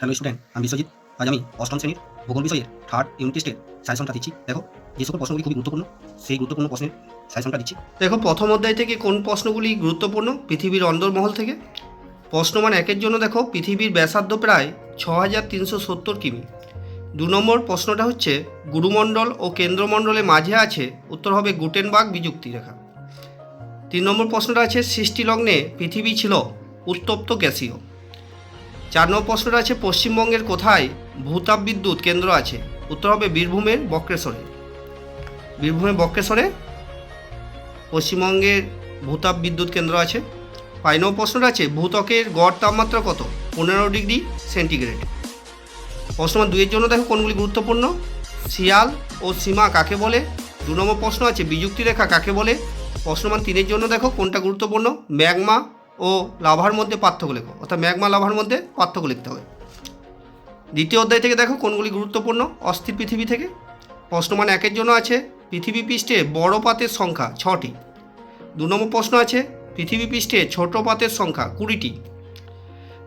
Hello student, আমি বিশ্বজিৎ। আজ আমি অষ্টম শ্রেণীর ভূগোল বিষয়ের থার্ড ইউনিট টেস্টের সাজেশনটা দিচ্ছি। দেখো, যে সকল প্রশ্নগুলি খুবই গুরুত্বপূর্ণ সেই গুরুত্বপূর্ণ প্রশ্নের সাজেশনটা দিচ্ছি। দেখো, প্রথম অধ্যায় থেকে কোন প্রশ্নগুলি গুরুত্বপূর্ণ পৃথিবীর অন্দরমহল থেকে। প্রশ্নমান একের জন্য দেখো, পৃথিবীর ব্যাসার্ধ প্রায় 6370 কিমি। 2 নম্বর প্রশ্নটা হচ্ছে গুরুমণ্ডল ও কেন্দ্রমণ্ডলের মাঝে আছে, উত্তর হবে গুটেনবার্গ বিযুক্তি রেখা। 3 নম্বর প্রশ্নটা আছে সৃষ্টিলগ্নে পৃথিবী ছিল উত্তপ্ত গ্যাসীয়। 4 নম্বর প্রশ্নটা আছে পশ্চিমবঙ্গের কোথায় ভূতাপ বিদ্যুৎ কেন্দ্র আছে, উত্তর হবে বীরভূমের বক্রেশ্বরে। বীরভূমের বক্রেশ্বরে পশ্চিমবঙ্গের ভূতাপ বিদ্যুৎ কেন্দ্র আছে। 5 নম্বর প্রশ্নটা আছে ভূত্বকের গড় তাপমাত্রা কত, 15 ডিগ্রি সেন্টিগ্রেড। প্রশ্নমান 2 এর জন্য দেখো কোনগুলি গুরুত্বপূর্ণ। শিয়াল ও সীমা কাকে বলে। 2 নম্বর প্রশ্ন আছে বিযুক্তি রেখা কাকে বলে। প্রশ্নমান 3 এর জন্য দেখো কোনটা গুরুত্বপূর্ণ, ম্যাগমা ও লাভার মধ্যে পার্থক্য লেখো, অর্থাৎ ম্যাগমা লাভার মধ্যে পার্থক্য লিখতে হবে। দ্বিতীয় অধ্যায় থেকে দেখো কোনগুলি গুরুত্বপূর্ণ, অস্থির পৃথিবী থেকে। প্রশ্নমান 1 এর জন্য আছে পৃথিবী পৃষ্ঠে বড় পাতের সংখ্যা 6টি। 2 নম্বর প্রশ্ন আছে পৃথিবী পৃষ্ঠে ছোট পাতের সংখ্যা 20টি।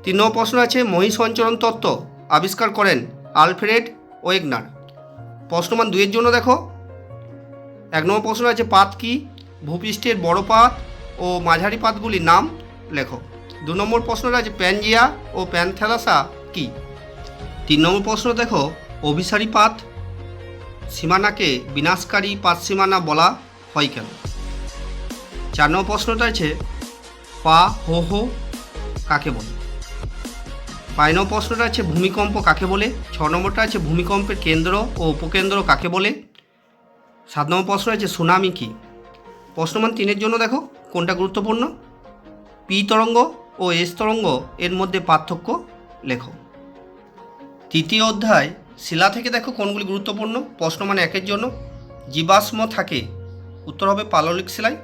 3 নম্বর প্রশ্ন আছে মহী সঞ্চরণ তত্ত্ব আবিষ্কার করেন আলফ্রেড ওয়েগনার। প্রশ্নমান 2 এর জন্য দেখো 1 নম্বর প্রশ্ন আছে পাত কি, ভূপৃষ্ঠের বড় পাত ও মাঝারি পাতগুলির নাম লেখো। 2 নম্বর প্রশ্নটা আছে প্যানজিয়া ও প্যানথেলাসা কি। 3 নম্বর প্রশ্ন দেখো অভিসারী পাত সীমানাকে বিনাশকারী পাত সীমানা বলা হয় কেন। 4 নম্বর প্রশ্নটা আছে পা হো হো কাকে বলে। 5 নম্বর প্রশ্নটা আছে ভূমিকম্প কাকে বলে। 6 নম্বরটা আছে ভূমিকম্পের কেন্দ্র ও উপকেন্দ্র কাকে বলে। 7 নম্বর প্রশ্ন আছে সুনামি কি। প্রশ্নমান 3 এর জন্য দেখো কোনটা গুরুত্বপূর্ণ, পি তরঙ্গ ও এস তরঙ্গ এর মধ্যে পার্থক্য লেখো। তৃতীয় অধ্যায় শিলা থেকে দেখো কোনগুলি গুরুত্বপূর্ণ। প্রশ্নমান 1 এর জন্য জীবাশ্ম থাকে, উত্তর হবে পাললিক শিলায়।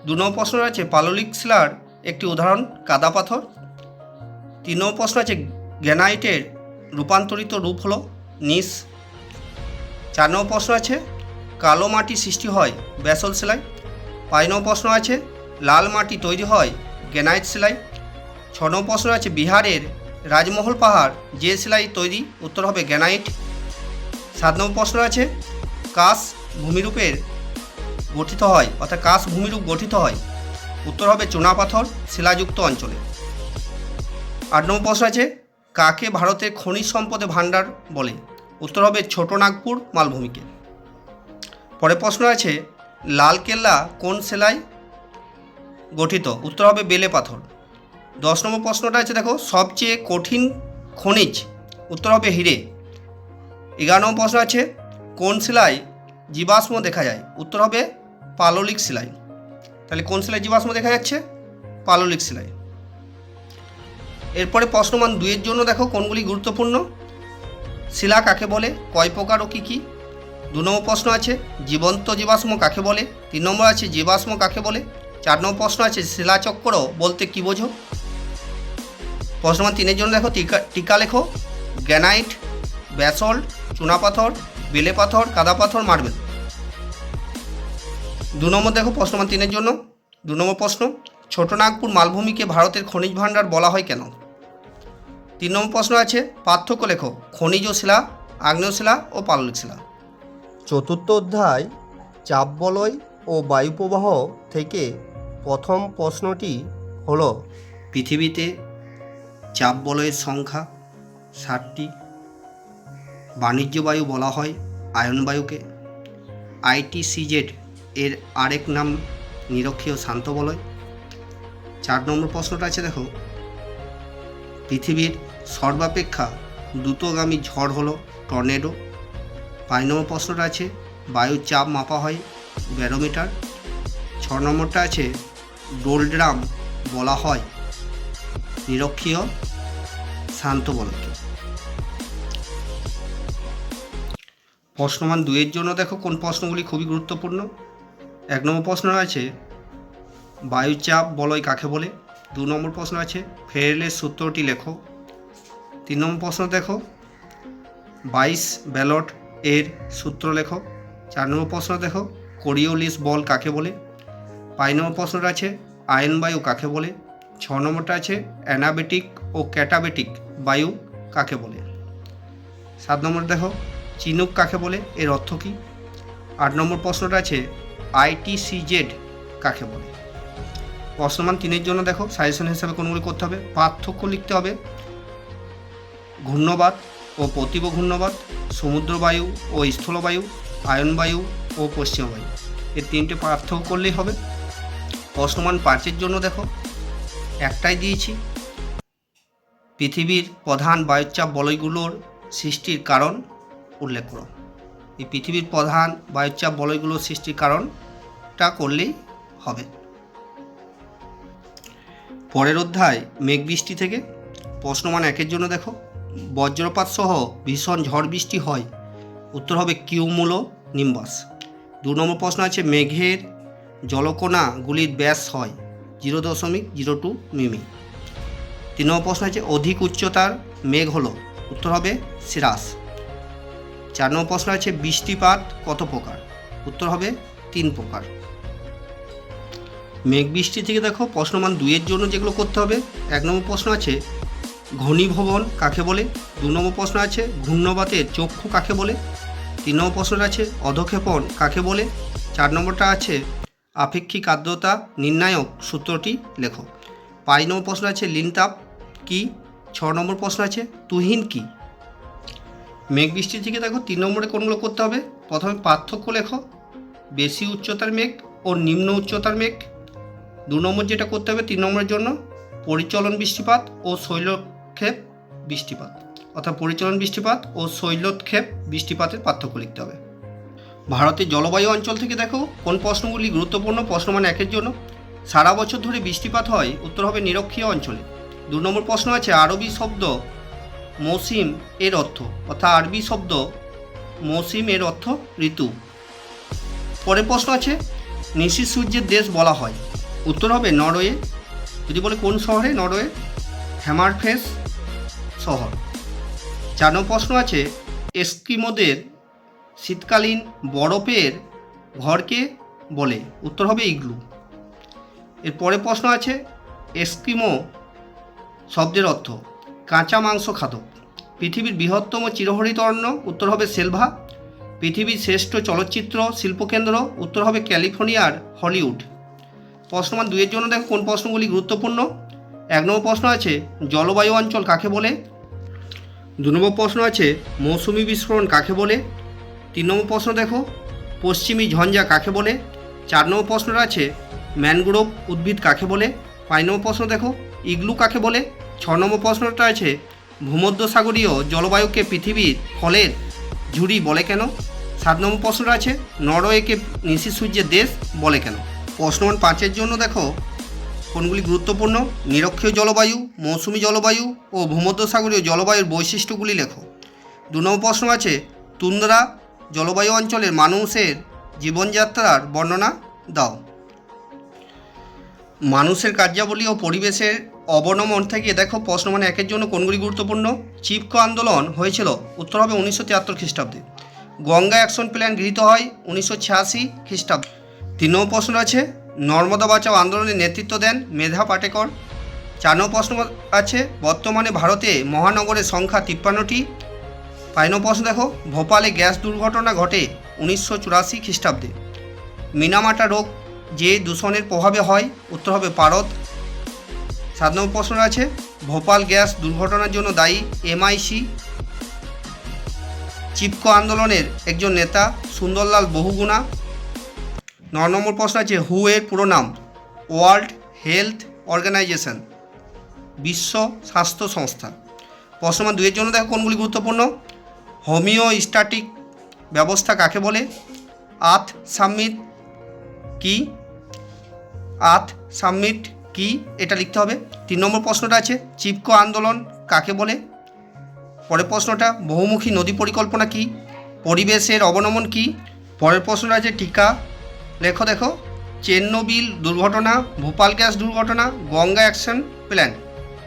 2 নম্বর প্রশ্ন আছে পাললিক শিলার একটি উদাহরণ কাদা পাথর। 3 নম্বর প্রশ্ন আছে গ্রানাইটের রূপান্তরিত রূপ হলো নিস। 4 নম্বর প্রশ্ন আছে কালো মাটি সৃষ্টি হয় ব্যাসল্ট শিলায়। 5 নম্বর প্রশ্ন আছে লাল মাটি তৈরি হয় গ্রানাইট শিলায়। 6 নম্বর প্রশ্ন আছে বিহারের রাজমহল পাহাড় যে শিলায় তৈরি, উত্তর হবে গ্রানাইট। 7 নম্বর প্রশ্ন আছে কাশ ভূমিরূপের গঠিত হয়, অর্থাৎ কাশ ভূমিরূপ গঠিত হয়, উত্তর হবে চুনাপাথর শিলাযুক্ত অঞ্চলে। 8 নম্বর প্রশ্ন আছে কাকে ভারতের খনিজ সম্পদে ভাণ্ডার বলে, উত্তর হবে ছোটনাগপুর মালভূমিকে। পরে প্রশ্ন আছে লালকেল্লা কোন শিলায় গঠিত, উত্তর হবে বেলে পাথর। 10 নম্বর প্রশ্নটা আছে দেখো সবচেয়ে কঠিন খনিজ, উত্তর হবে হিরে। 11 নম্বর প্রশ্ন আছে কোন শিলায় জীবাশ্ম দেখা যায়, উত্তর হবে পাললিক শিলায়। তাহলে কোন শিলায় জীবাশ্ম দেখা যাচ্ছে, পাললিক শিলায়। এরপরে প্রশ্নমান 2 এর জন্য দেখো কোনগুলি গুরুত্বপূর্ণ, শিলা কাকে বলে, কয় প্রকার ও কী কী। 2 নম্বর প্রশ্ন আছে জীবন্ত জীবাশ্ম কাকে বলে। 3 নম্বর আছে জীবাশ্ম কাকে বলে। 4 নম্বর প্রশ্ন আছে শিলাচক্র বলতে কী বোঝো। প্রশ্নমান 3 এর জন্য দেখো টিকা লেখো গ্রানাইট, ব্যাসল্ট, চুনাপাথর, বেলে পাথর, কাদা পাথর, মার্বেল। 2 নম্বর দেখো প্রশ্নমান 3 এর জন্য 2 নম্বর প্রশ্ন ছোটনাগপুর মালভূমিকে ভারতের খনিজ ভাণ্ডার বলা হয় কেন। 3 নম্বর প্রশ্ন আছে পার্থক্য লেখো খনিজ শিলা, আগ্নেয় শিলা ও পাললিক শিলা। চতুর্থ অধ্যায় চাপ বলয় ও বায়ুপ্রবাহ থেকে প্রথম প্রশ্নটি হলো পৃথিবীতে চাপ বলয়ের সংখ্যা 60টি। বাণিজ্য বায়ু বলা হয় আয়ন বায়ুকে। ITCZ এর আরেক নাম নিরক্ষীয় শান্ত বলয়। 4 নম্বর প্রশ্নটা আছে দেখো পৃথিবীর সর্বাপেক্ষা দ্রুতগামী ঝড় হলো টর্নেডো। 5 নম্বর প্রশ্নটা আছে বায়ুর চাপ মাপা হয় ব্যারোমিটার। 6 নম্বরটা আছে ডোলড্রাম বলা হয় নিরক্ষীয় শান্ত বলয়কে। প্রশ্নমান 2 এর জন্য দেখো কোন প্রশ্নগুলি খুবই গুরুত্বপূর্ণ। 1 নম্বর প্রশ্ন আছে বায়ুচাপ বলয় কাকে বলে। 2 নম্বর প্রশ্ন আছে ফেরেলের সূত্রটি লেখো। 3 নম্বর প্রশ্ন দেখো 22 ব্যালট এর সূত্র লেখো। 4 নম্বর প্রশ্ন দেখো কোরিওলিস বল কাকে বলে। 5 নম্বর প্রশ্নটা আছে আয়ন বায়ু কাকে বলে। 6 নম্বরটা আছে অ্যানাবেটিক ও ক্যাটাবেটিক বায়ু কাকে বলে? 7 নম্বর দেখো চিনুক কাকে বলে, এর অর্থ কী? 8 নম্বর প্রশ্নটা আছে ITCZ কাকে বলে? প্রশ্ন মান 3-এর জন্য দেখো সাজেশন হিসাবে কোনগুলি করতে হবে? পার্থক্য লিখতে হবে, ঘূর্ণবাত ও প্রতিব ঘূর্ণবাত, সমুদ্রবায়ু ও স্থলবায়ু, আয়নবায়ু ও পশ্চিমবায়ু, এর 3টে পার্থক্য করলেই হবে। প্রশ্ন মান 5-এর জন্য দেখো একটাই দিয়েছি, পৃথিবীর প্রধান বায়ুচাপ বলয়গুলোর সৃষ্টির কারণ উল্লেখ করো। এই পৃথিবীর প্রধান বায়ুচাপ বলয়গুলোর সৃষ্টির কারণটা করলেই হবে। পরের অধ্যায় মেঘ বৃষ্টি থেকে প্রশ্ন মান 1-এর জন্য দেখো বজ্রপাত সহ ভীষণ ঝড় বৃষ্টি হয়, উত্তর হবে কিউমুলো নিম্বাস। 2 নম্বর প্রশ্ন আছে মেঘের জলকণাগুলির ব্যাস হয় 0.02 মিমি। 3 নম্বর প্রশ্ন আছে অধিক উচ্চতার মেঘ হলো, উত্তর হবে সিরাস। 4 নম্বর প্রশ্ন আছে বৃষ্টিপাত কত প্রকার, উত্তর হবে 3 প্রকার। মেঘ বৃষ্টি থেকে দেখো প্রশ্ন মান 2-এর জন্য যেগুলো করতে হবে, 1 নম্বর প্রশ্ন আছে ঘনীভবন কাকে বলে, 2 নম্বর প্রশ্ন আছে ঘূর্ণবাতের চক্ষু কাকে বলে, 3 নম্বর প্রশ্নটা আছে অধক্ষেপণ কাকে বলে, 4 নম্বরটা আছে আপেক্ষিক আর্দ্রতা নির্ণায়ক সূত্রটি লেখো। 5 নম্বর প্রশ্ন আছে লিনতাপ কি, 6 নম্বর প্রশ্ন আছে তুহিন কি। মেঘ বৃষ্টি থেকে দেখো 3 নম্বরে কোনগুলো করতে হবে? প্রথমে পার্থক্য লেখো, বেশি উচ্চতার মেঘ ও নিম্ন উচ্চতার মেঘ। 2 নম্বর যেটা করতে হবে 3 নম্বরের জন্য পরিচলন বৃষ্টিপাত ও শৈলক্ষেপ বৃষ্টিপাত, অর্থাৎ পরিচলন বৃষ্টিপাত ও শৈলক্ষেপ বৃষ্টিপাতের পার্থক্য লিখতে হবে। ভারতের জলবায়ু অঞ্চল থেকে দেখো কোন প্রশ্নগুলি গুরুত্বপূর্ণ। প্রশ্ন মান 1-এর জন্য সারা বছর ধরে বৃষ্টিপাত হয়, উত্তর হবে নিরক্ষীয় অঞ্চলে। 2 নম্বর প্রশ্ন আছে আরবি শব্দ মৌসিম এর অর্থ, অর্থাৎ আরবি শব্দ মৌসিম এর অর্থ ঋতু। পরের প্রশ্ন আছে নিশি সূর্যের দেশ বলা হয়, উত্তর হবে নরওয়ে। যদি বলে কোন শহরে, নরওয়ে হ্যামারফেস শহর। 4 নম্বর প্রশ্ন আছে এস্কিমোদের শীতকালীন বরফের ঘরকে বলে, উত্তর হবে ইগলু। এর পরে প্রশ্ন আছে এস্কিমো শব্দের অর্থ কাঁচা মাংস খাদক। পৃথিবীর বৃহত্তম চিরহরিত অরণ্য, উত্তর হবে সেলভা। পৃথিবীর শ্রেষ্ঠ চলচ্চিত্র শিল্পকেন্দ্র, উত্তর হবে ক্যালিফোর্নিয়ার হলিউড। প্রশ্ন মান 2-এর জন্য দেখো কোন প্রশ্নগুলি গুরুত্বপূর্ণ। 1 নম্বর প্রশ্ন আছে জলবায়ু অঞ্চল কাকে বলে, 2 নম্বর প্রশ্ন আছে মৌসুমি বিস্ফোরণ কাকে বলে, 3 নম্বর প্রশ্ন দেখো পশ্চিমী ঝঞ্ঝা কাকে বলে, 4 নম্বর প্রশ্নটা আছে ম্যানগ্রোভ উদ্ভিদ কাকে বলে, 5 নম্বর প্রশ্ন দেখো ইগলু কাকে বলে, 6 নম্বর প্রশ্নটা আছে ভূমধ্যসাগরীয় জলবায়ুকে পৃথিবীর ফলের ঝুড়ি বলে কেন, 7 নম্বর প্রশ্নটা আছে নরওয়েকে নিশি সূর্যের দেশ বলে কেন। প্রশ্ন মান 5-এর জন্য দেখো কোনগুলি গুরুত্বপূর্ণ। নিরক্ষীয় জলবায়ু, মৌসুমি জলবায়ু ও ভূমধ্যসাগরীয় জলবায়ুর বৈশিষ্ট্যগুলি লেখো। 2 নম্বর প্রশ্ন আছে তুন্দ্রা জলবায়ু অঞ্চলের মানুষের জীবনযাত্রার বর্ণনা দাও। মানুষের কার্যাবলী ও পরিবেশের অবনমন থেকে দেখো প্রশ্ন মান 1-এর জন্য কোনগুলি গুরুত্বপূর্ণ। চিপকো আন্দোলন হয়েছিল, উত্তর হবে 1973 খ্রিস্টাব্দে। গঙ্গা অ্যাকশন প্ল্যান গৃহীত হয় 1986 খ্রিস্টাব্দে। 3 নম্বর প্রশ্ন আছে নর্মদা বাঁচাও আন্দোলনে নেতৃত্ব দেন মেধা পাটেকর। 4 নম্বর প্রশ্ন আছে বর্তমানে ভারতে মহানগরের সংখ্যা 53টি। 5 নম্বর প্রশ্ন দেখো ভোপালে গ্যাস দুর্ঘটনা ঘটে 1984 খ্রিস্টাব্দে। মিনামাটা রোগ যে দূষণের প্রভাবে হয়, উত্তর হবে পারদ। 7 নম্বর প্রশ্ন আছে ভোপাল গ্যাস দুর্ঘটনার জন্য দায়ী MIC। চিপকো আন্দোলনের একজন নেতা সুন্দরলাল বহুগুণা। 9 নম্বর প্রশ্ন আছে হু এর পুরো নাম, ওয়ার্ল্ড হেলথ অর্গানাইজেশন, বিশ্ব স্বাস্থ্য সংস্থা। প্রশ্ন মান 2-এর জন্য দেখো কোনগুলি গুরুত্বপূর্ণ। হোমিওস্ট্যাটিক ব্যবস্থা কাকে বলে, আর্থ সামিট কি, আর্থ সামিট কি এটা লিখতে হবে। 3 নম্বর প্রশ্নটা আছে চিপকো আন্দোলন কাকে বলে। পরের প্রশ্নটা বহুমুখী নদী পরিকল্পনা কি, পরিবেশের অবনমন কি। পরের প্রশ্নটা আছে টিকা লেখো। দেখো চেরনোবিল দুর্ঘটনা, ভোপাল গ্যাস দুর্ঘটনা, গঙ্গা অ্যাকশন প্ল্যান।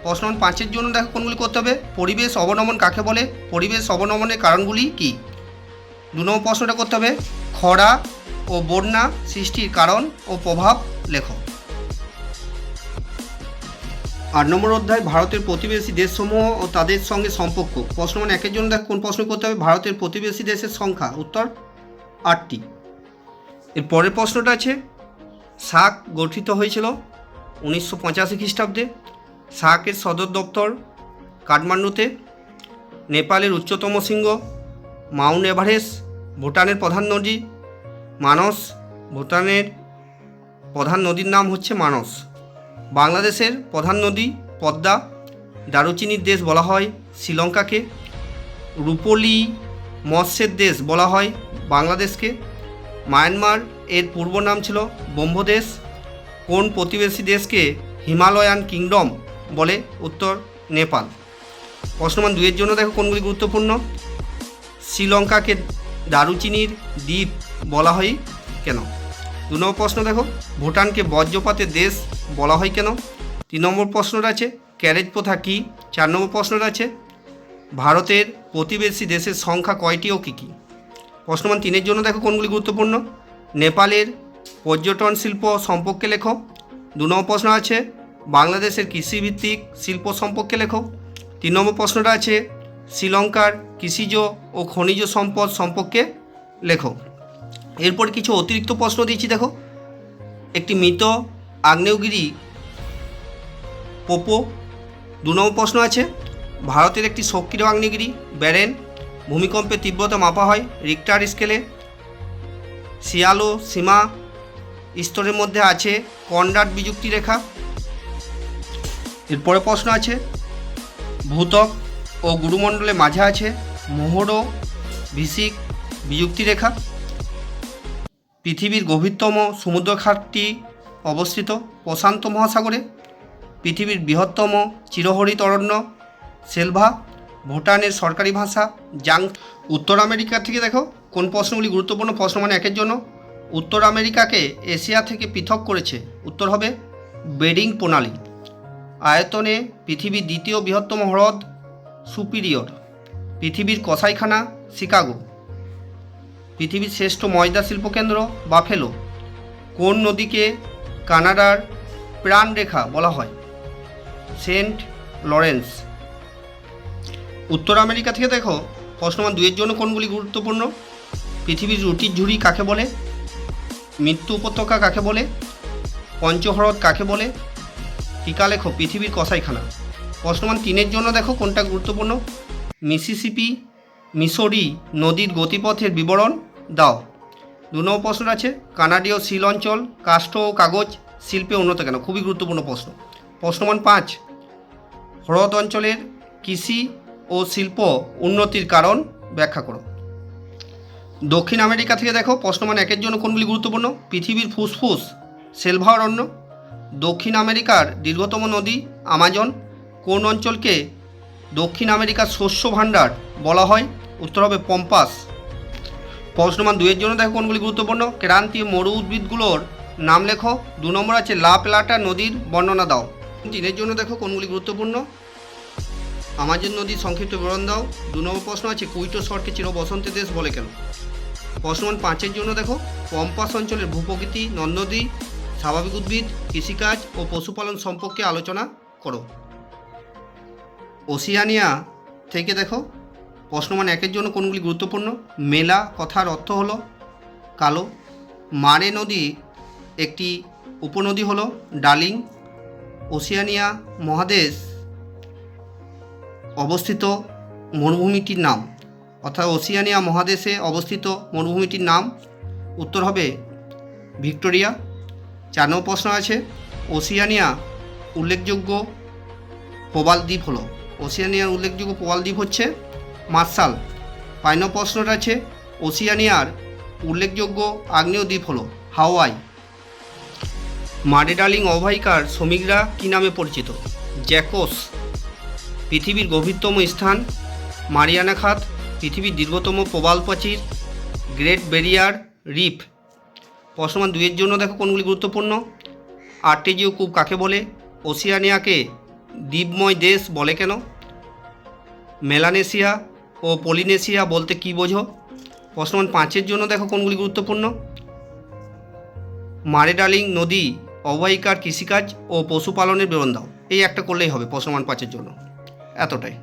প্রশ্ন 5-এর জন্য দেখো কোনগুলি করতে হবে। পরিবেশ অবনমন কাকে বলে, পরিবেশ অবনমনের কারণগুলি কি। 2 নম্বর প্রশ্নটা করতে হবে খরা ও বন্যা সৃষ্টির কারণ ও প্রভাব লেখো। 8 নম্বর অধ্যায় ভারতের প্রতিবেশী দেশসমূহ ও তাদের সঙ্গে সম্পর্ক। প্রশ্ন মান 1-এর জন্য দেখো কোন প্রশ্ন করতে হবে? ভারতের প্রতিবেশী দেশের সংখ্যা, উত্তর 8টি। এর পরের প্রশ্নটা আছে, সার্ক গঠিত হয়েছিল 1985 খ্রিস্টাব্দে। সার্কের সদর দপ্তর কাঠমান্ডুতে। নেপালের উচ্চতম শৃঙ্গ মাউন্ট এভারেস্ট। ভুটানের প্রধান নদী মানস। ভুটানের প্রধান নদীর নাম হচ্ছে মানস। বাংলাদেশের প্রধান নদী পদ্মা। দারুচিনির দেশ বলা হয় শ্রীলঙ্কাকে। রূপলি মৎস্যের দেশ বলা হয় বাংলাদেশকে। মায়ানমার এর পূর্ব নাম ছিল ব্রহ্মদেশ। কোন প্রতিবেশী দেশকে হিমালয়ান কিংডম বলে? উত্তর নেপাল। প্রশ্ন মান 2-এর জন্য দেখো কোনগুলি গুরুত্বপূর্ণ? শ্রীলঙ্কাকে দারুচিনির দ্বীপ বলা হয় কেন? 2 নম্বর প্রশ্ন দেখো, ভুটানকে বজ্রপাতের দেশ বলা হয় কেন? 3 নম্বর প্রশ্নটা আছে, ক্যারেজ প্রথা কী? 4 নম্বর প্রশ্নটা আছে, ভারতের প্রতিবেশী দেশের সংখ্যা কয়টি ও কী কী? প্রশ্ন মান 3-এর জন্য দেখো কোনগুলি গুরুত্বপূর্ণ? নেপালের পর্যটন শিল্প সম্পর্কে লেখো। 2 নম্বর প্রশ্ন আছে, বাংলাদেশের কৃষিভিত্তিক শিল্প সম্পর্কে লেখো। 3 নম্বর প্রশ্নটা আছে, শ্রীলঙ্কার কৃষিজ ও খনিজ সম্পদ সম্পর্কে লেখো। এরপর কিছু অতিরিক্ত প্রশ্ন দিয়েছি দেখো। একটি মৃত আগ্নেয়গিরি পোপো। 2 নম্বর প্রশ্ন আছে, ভারতের একটি সক্রিয় আগ্নেয়গিরি ব্যারেন। ভূমিকম্পের তীব্রতা মাপা হয় রিক্টার স্কেলে। শিয়ালো সীমা স্তরের মধ্যে আছে কনরাড বিযুক্তি রেখা। এরপরে প্রশ্ন আছে, ভূত্বক ও গুরুমণ্ডলের মাঝে আছে মোহরো ভিসিক বিযুক্তি রেখা। পৃথিবীর গভীরতম সমুদ্রখাতটি অবস্থিত প্রশান্ত মহাসাগরে। পৃথিবীর বৃহত্তম চিরহরিত অরণ্য সেলভা। ভুটানের সরকারি ভাষা জাং। উত্তর আমেরিকা থেকে দেখো কোন প্রশ্নগুলি গুরুত্বপূর্ণ? প্রশ্ন মানে 1-এর জন্য, উত্তর আমেরিকাকে এশিয়া থেকে পৃথক করেছে। উত্তর হবে বেরিং প্রণালী। আয়তনে পৃথিবীর দ্বিতীয় বৃহত্তম হ্রদ সুপিরিয়র। পৃথিবীর কসাইখানা শিকাগো। পৃথিবীর শ্রেষ্ঠ ময়দা শিল্পকেন্দ্র বাফেলো। কোন নদীকে কানাডার প্রাণরেখা বলা হয়? Saint Lawrence. উত্তর আমেরিকা থেকে দেখো প্রশ্ন মান 2-এর জন্য কোনগুলি গুরুত্বপূর্ণ? পৃথিবীর রুটির ঝুড়ি কাকে বলে? মৃত্যু উপত্যকা কাকে বলে? পঞ্চহ্রদ কাকে বলে? টিকা লেখো পৃথিবীর কসাইখানা। প্রশ্ন মান 3-এর জন্য দেখো কোনটা গুরুত্বপূর্ণ? মিসিসিপি মিসৌরি নদীর গতিপথের বিবরণ দাও। 2 নম্বর প্রশ্ন আছে, কানাডীয় সিল অঞ্চল কাষ্ঠ ও কাগজ শিল্পে উন্নত কেন? খুবই গুরুত্বপূর্ণ প্রশ্ন। প্রশ্ন মান 5, হ্রদ অঞ্চলের কৃষি ও শিল্প উন্নতির কারণ ব্যাখ্যা করো। দক্ষিণ আমেরিকা থেকে দেখো প্রশ্ন মান 1-এর জন্য কোনগুলি গুরুত্বপূর্ণ? পৃথিবীর ফুসফুস সেলভা অরণ্য। দক্ষিণ আমেরিকার দীর্ঘতম নদী আমাজন। কোন অঞ্চলকে দক্ষিণ আমেরিকার শস্য ভাণ্ডার বলা হয়? উত্তর হবে পম্পাস। প্রশ্ন মান 2-এর জন্য দেখো কোনগুলি গুরুত্বপূর্ণ? ক্রান্তীয় মরু উদ্ভিদগুলোর নাম লেখো। 2 নম্বর আছে লা প্লাটা নদীর বর্ণনা দাও। 3-এর জন্য দেখো কোনগুলি গুরুত্বপূর্ণ? আমাজন নদীর সংক্ষিপ্ত বিবরণ দাও। 2 নম্বর প্রশ্ন আছে কুইটো শহরকে চির বসন্তের দেশ বলে কেন? প্রশ্ন মান 5-এর জন্য দেখো পম্পাস অঞ্চলের ভূপ্রকৃতি, নদ নদী, স্বাভাবিক উদ্ভিদ, কৃষিকাজ ও পশুপালন সম্পর্কে আলোচনা করো। ওসিয়ানিয়া থেকে দেখো প্রশ্ন মান 1-এর জন্য কোনগুলি গুরুত্বপূর্ণ? মেলা কথার অর্থ হলো কালো। মারে নদী একটি উপনদী হলো ডার্লিং। ওসিয়ানিয়া মহাদেশ অবস্থিত মরুভূমিটির নাম, অর্থাৎ ওসিয়ানিয়া মহাদেশে অবস্থিত মরুভূমিটির নাম উত্তর হবে ভিক্টোরিয়া। 4 নম্বর প্রশ্ন আছে ওসিয়ানিয়া উল্লেখযোগ্য প্রবাল দ্বীপ হলো। ওসিয়ানিয়ার উল্লেখযোগ্য প্রবাল দ্বীপ হচ্ছে মার্শাল। 5 নম্বর প্রশ্নটা আছে ওসিয়ানিয়ার উল্লেখযোগ্য আগ্নেয় দ্বীপ হলো হাওয়াই। মারে ডার্লিং অববাহিকার শ্রমিকরা কী নামে পরিচিত? জ্যাকোস। পৃথিবীর গভীরতম স্থান মারিয়ানা খাত। পৃথিবীর দীর্ঘতম প্রবাল প্রাচীর গ্রেট ব্যারিয়ার রিফ। প্রশ্ন মান 2-এর জন্য দেখো কোনগুলি গুরুত্বপূর্ণ? আর্টেজীয় কূপ কাকে বলে? ওসিয়ানিয়াকে দ্বীপময় দেশ বলে কেন? মেলানেশিয়া ও পলিনেশিয়া বলতে কী বোঝো? প্রশ্ন মান 5-এর জন্য দেখো কোনগুলি গুরুত্বপূর্ণ? মারে ডার্লিং নদী অববাহিকার কৃষিকাজ ও পশুপালনের বিবরণ দাও। এই একটা করলেই হবে প্রশ্ন মান 5-এর জন্য, এতটাই।